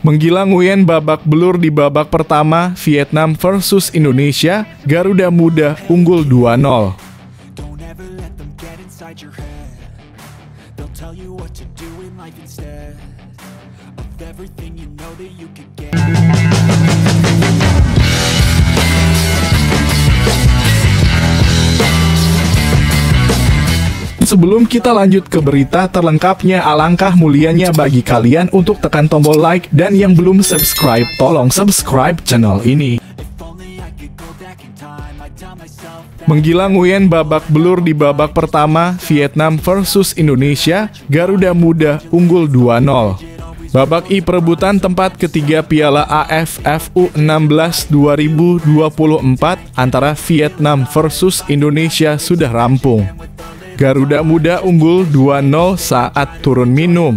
Menggila Nguyen babak belur di babak pertama Vietnam versus Indonesia, Garuda Muda unggul 2-0. Sebelum kita lanjut ke berita terlengkapnya, alangkah mulianya bagi kalian untuk tekan tombol like, dan yang belum subscribe, tolong subscribe channel ini. Menggila Nguyen babak belur di babak pertama Vietnam versus Indonesia, Garuda Muda unggul 2-0. Babak I perebutan tempat ketiga Piala AFF U16 2024 antara Vietnam versus Indonesia sudah rampung. Garuda Muda unggul 2-0 saat turun minum.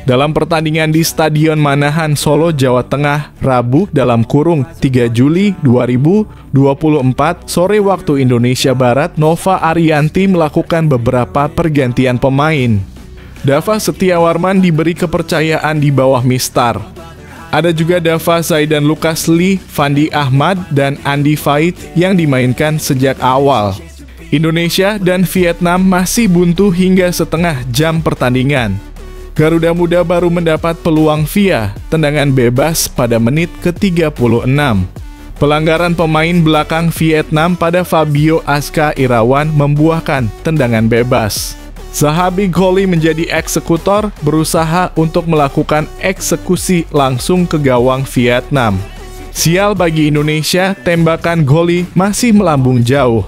Dalam pertandingan di Stadion Manahan, Solo, Jawa Tengah, Rabu (3 Juli 2024) sore waktu Indonesia Barat, Nova Arianti melakukan beberapa pergantian pemain. Dava Setiawarman diberi kepercayaan di bawah Mistar. Ada juga Dava Zaidan Lucas Lee, Fandi Ahmad, dan Andi Faid yang dimainkan sejak awal. Indonesia dan Vietnam masih buntu hingga setengah jam pertandingan. Garuda Muda baru mendapat peluang via tendangan bebas pada menit ke-36. Pelanggaran pemain belakang Vietnam pada Fabio Aska Irawan membuahkan tendangan bebas. Zahabi Gholi menjadi eksekutor, berusaha untuk melakukan eksekusi langsung ke gawang Vietnam. Sial bagi Indonesia, tembakan Gholi masih melambung jauh.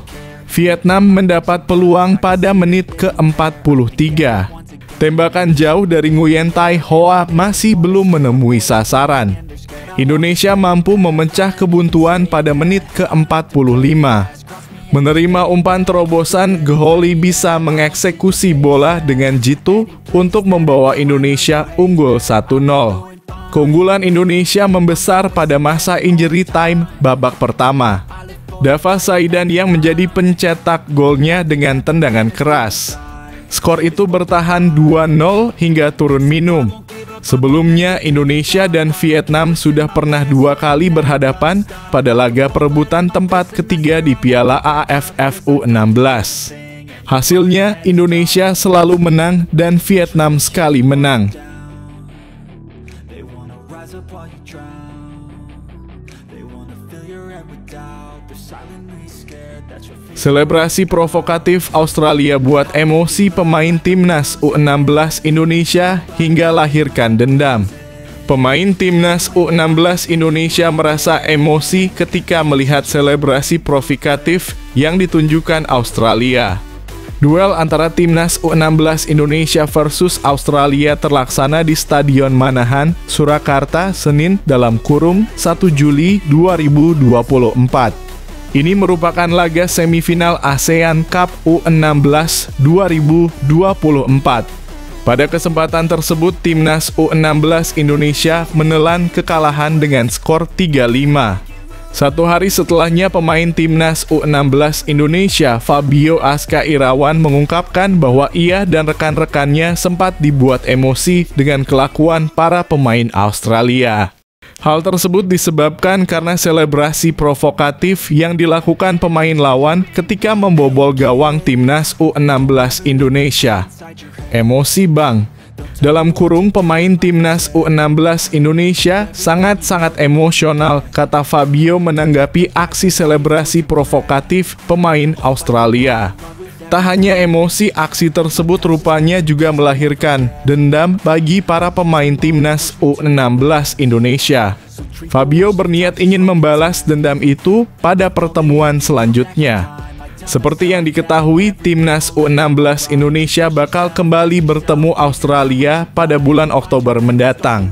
Vietnam mendapat peluang pada menit ke-43. Tembakan jauh dari Nguyen Tai Hoa masih belum menemui sasaran. Indonesia mampu memecah kebuntuan pada menit ke-45. Menerima umpan terobosan, Gholi bisa mengeksekusi bola dengan jitu untuk membawa Indonesia unggul 1-0. Keunggulan Indonesia membesar pada masa injury time babak pertama. Dava Zaidan yang menjadi pencetak golnya dengan tendangan keras. Skor itu bertahan 2-0 hingga turun minum. Sebelumnya, Indonesia dan Vietnam sudah pernah 2 kali berhadapan pada laga perebutan tempat ketiga di Piala AFF U16. Hasilnya, Indonesia selalu menang dan Vietnam sekali menang. Selebrasi provokatif Australia buat emosi pemain timnas U16 Indonesia hingga lahirkan dendam. Pemain timnas U16 Indonesia merasa emosi ketika melihat selebrasi provokatif yang ditunjukkan Australia. Duel antara timnas U16 Indonesia versus Australia terlaksana di Stadion Manahan, Surakarta, Senin (1 Juli 2024). Ini merupakan laga semifinal ASEAN Cup U16 2024. Pada kesempatan tersebut, timnas U16 Indonesia menelan kekalahan dengan skor 3-5. Satu hari setelahnya, pemain timnas U16 Indonesia Fabio Aska Irawan mengungkapkan bahwa ia dan rekan-rekannya sempat dibuat emosi dengan kelakuan para pemain Australia. Hal tersebut disebabkan karena selebrasi provokatif yang dilakukan pemain lawan ketika membobol gawang timnas U16 Indonesia. Emosi bang. Pemain timnas U16 Indonesia sangat-sangat emosional, kata Fabio menanggapi aksi selebrasi provokatif pemain Australia. Tak hanya emosi, aksi tersebut rupanya juga melahirkan dendam bagi para pemain timnas U16 Indonesia. Fabio berniat ingin membalas dendam itu pada pertemuan selanjutnya. Seperti yang diketahui, timnas U16 Indonesia bakal kembali bertemu Australia pada bulan Oktober mendatang.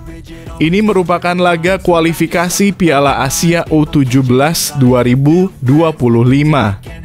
Ini merupakan laga kualifikasi Piala Asia U17 2025.